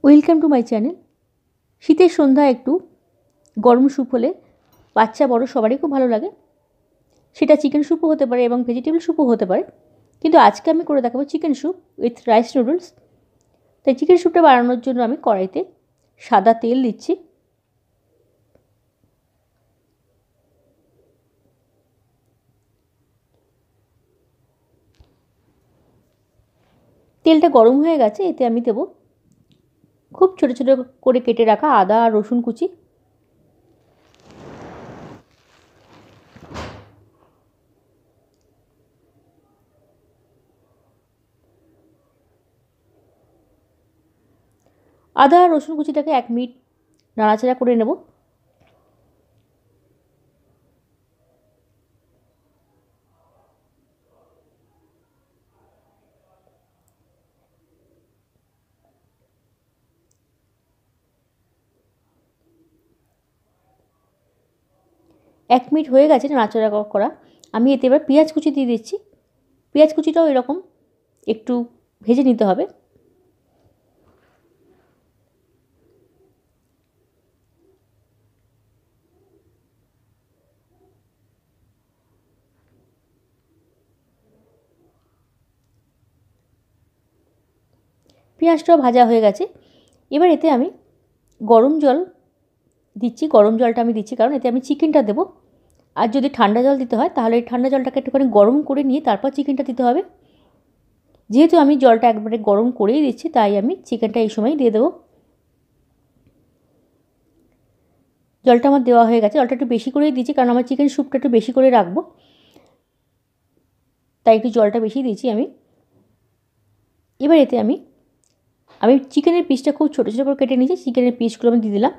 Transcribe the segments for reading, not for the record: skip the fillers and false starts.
Welcome to my channel. শীতের সন্ধ্যা একটু গরম স্যুপ হলে বাচ্চা বড় সবারই খুব ভালো লাগে। সেটা চিকেন স্যুপও হতে পারে এবং ভেজিটেবল স্যুপও হতে পারে, কিন্তু আজকে আমি করে দেখাবো chicken soup with rice noodles. তাই চিকেন স্যুপটা বানানোর জন্য আমি কড়াইতে সাদা তেল দিচ্ছি। তেলটা গরম হয়ে গেছে, এতে আমি দেবো খুব ছোটো ছোটো করে কেটে রাখা আদা আর রসুন কুচি। আদা আর রসুন কুচিটাকে 1 মিনিট নাড়াচাড়া করে নেব। এক মিনিট হয়ে গেছে নাড়াচাড়া করা। আমি এতে এবার পেঁয়াজ কুচি দিয়ে দিচ্ছি। পেঁয়াজ কুচিটাও এরকম একটু ভেজে নিতে হবে। পেঁয়াজটাও ভাজা হয়ে গেছে। এবার এতে আমি গরম জল দিচ্ছি। গরম জলটা আমি দিচ্ছি কারণ এতে আমি চিকেনটা দেবো। আর যদি ঠান্ডা জল দিতে হয় তাহলে এই ঠান্ডা জলটাকে একটুখানি গরম করে নিয়ে তারপর চিকেনটা দিতে হবে। যেহেতু আমি জলটা একবারে গরম করেই দিচ্ছি, তাই আমি চিকেনটা এই সময় দিয়ে দেবো। জলটা আমার দেওয়া হয়ে গেছে। জলটা একটু বেশি করেই দিচ্ছি কারণ আমার চিকেন স্যুপটা একটু বেশি করে রাখবো, তাই একটু জলটা বেশি দিয়েছি আমি। এবার এতে আমি চিকেনের পিসটা খুব ছোটো ছোটো করে কেটে নিয়েছি। চিকেনের পিসগুলো আমি দিয়ে দিলাম।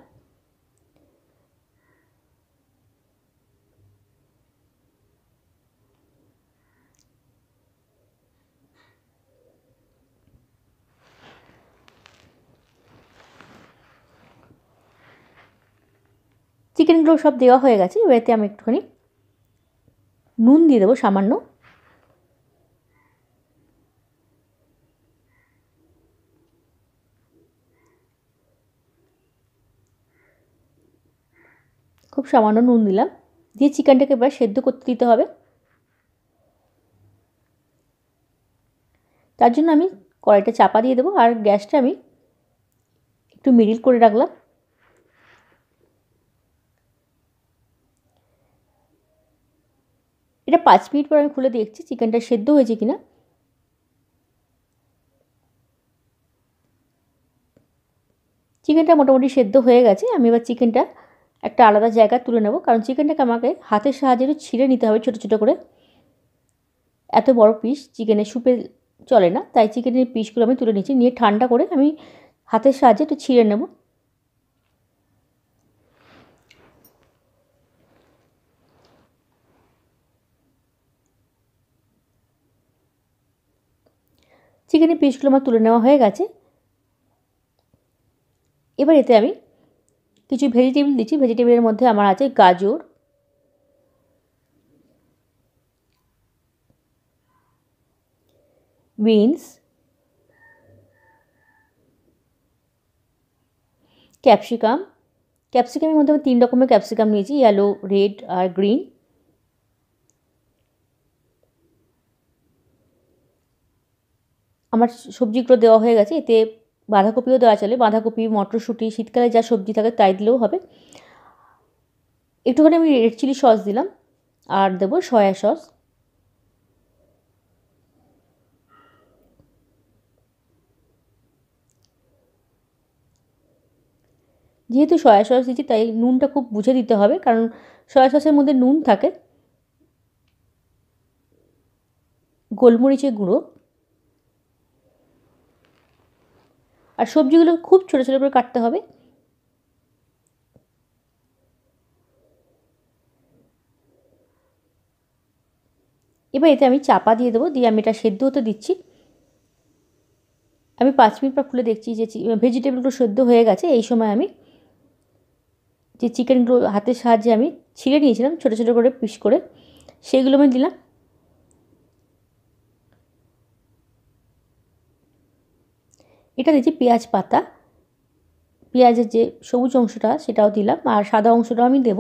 চিকেনগুলো সব দেওয়া হয়ে গেছে। এবার এতে আমি একটুখানি নুন দিয়ে দেবো সামান্য। খুব সামান্য নুন দিলাম। দিয়ে চিকেনটাকে এবার সেদ্ধ করতে দিতে হবে। তার জন্য আমি কড়াইটা চাপা দিয়ে দেবো আর গ্যাসটা আমি একটু মিডিল করে রাখলাম। এটা 5 মিনিট পর আমি খুলে দেখছি চিকেনটা সেদ্ধ হয়েছে কিনা। চিকেনটা মোটামুটি সেদ্ধ হয়ে গেছে। আমি এবার চিকেনটা একটা আলাদা জায়গায় তুলে নেব, কারণ চিকেনটাকে আমাকে হাতের সাহায্যে একটু ছিঁড়ে নিতে হবে ছোটো ছোটো করে। এত বড় পিস চিকেনের স্যুপে চলে না, তাই চিকেনের পিসগুলো আমি তুলে নিচ্ছি। নিয়ে ঠান্ডা করে আমি হাতের সাহায্যে একটু ছিঁড়ে নেব। চিকেনের পিসগুলো আমার তুলে নেওয়া হয়ে গেছে। এবার এতে আমি কিছু ভেজিটেবল দিচ্ছি। ভেজিটেবলের মধ্যে আমার আছে গাজর, বিনস, ক্যাপসিকাম। ক্যাপসিকামের মধ্যে আমি 3 রকমের ক্যাপসিকাম নিয়েছি, ইয়েলো, রেড আর গ্রিন। আমার সবজিগুলো দেওয়া হয়ে গেছে। এতে বাঁধাকপিও দেওয়া চলে। বাঁধাকপি, মটরশুঁটি, শীতকালে যা সবজি থাকে তাই দিলেও হবে। একটুখানি আমি রেড চিলি সস দিলাম আর দেবো সয়া সস। যেহেতু সয়া সস দিচ্ছি তাই নুনটা খুব বুঝে দিতে হবে, কারণ সয়া সসের মধ্যে নুন থাকে। গোলমরিচের গুঁড়ো। আর সবজিগুলো খুব ছোটো ছোটো করে কাটতে হবে। এবার এতে আমি চাপা দিয়ে দেবো, দিয়ে আমি এটা সেদ্ধ হতে দিচ্ছি। আমি 5 মিনিট পর খুলে দেখছি যে ভেজিটেবলগুলো সেদ্ধ হয়ে গেছে। এই সময় আমি যে চিকেনগুলো হাতের সাহায্যে আমি ছিঁড়ে নিয়েছিলাম ছোটো ছোটো করে পিস করে, সেগুলো আমি দিলাম। এটা দিচ্ছি পেঁয়াজ পাতা। পেঁয়াজের যে সবুজ অংশটা সেটাও দিলাম, আর সাদা অংশটাও আমি দেব।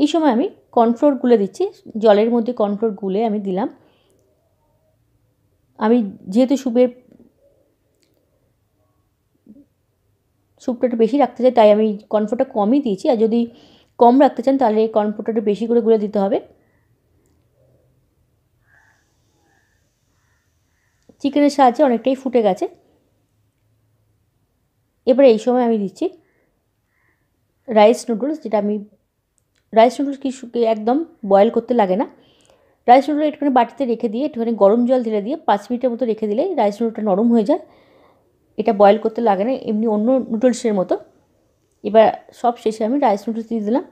এই সময় আমি কর্নফ্লোর গুলে দিচ্ছি, জলের মধ্যে কর্নফ্লোর গুলে আমি দিলাম। আমি যেহেতু স্যুপটা একটু বেশি রাখতে চাই, তাই আমি কর্নফ্লোরটা কমই দিয়েছি। আর যদি কম রাখতে চান তাহলে কর্নফ্লোরটা একটু বেশি করে গুলে দিতে হবে। চিকেনের সাহায্যে অনেকটাই ফুটে গেছে। এবারে এই সময় আমি দিচ্ছি রাইস নুডলস, যেটা আমি রাইস নুডলস কি একদম বয়েল করতে লাগে না। রাইস নুডল একটুখানি বাটিতে রেখে দিয়ে একটুখানি গরম জল ঢেলে দিয়ে 5 মিনিটের মতো রেখে দিলে রাইস নুডলটা নরম হয়ে যায়। এটা বয়েল করতে লাগে না, এমনি অন্য নুডলসের মতো। এবার সব শেষে আমি রাইস নুডলস দিয়ে দিলাম,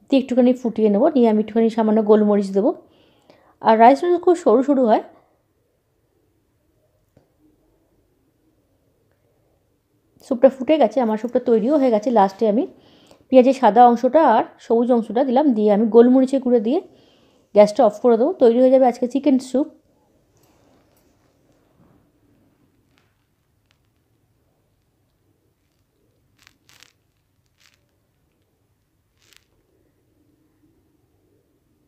দিয়ে একটুখানি ফুটিয়ে নেবো। নিয়ে আমি একটুখানি সামান্য গোলমরিচ দেবো। আর রাইস নুডলস খুব সরু সরু হয়। স্যুপটা ফুটে গেছে, আমার স্যুপটা তৈরিও হয়ে গেছে। লাস্টে আমি পেঁয়াজের সাদা অংশটা আর সবুজ অংশটা দিলাম, দিয়ে আমি গোলমরিচের গুঁড়ো দিয়ে গ্যাসটা অফ করে দেবো। তৈরি হয়ে যাবে আজকে চিকেন স্যুপ।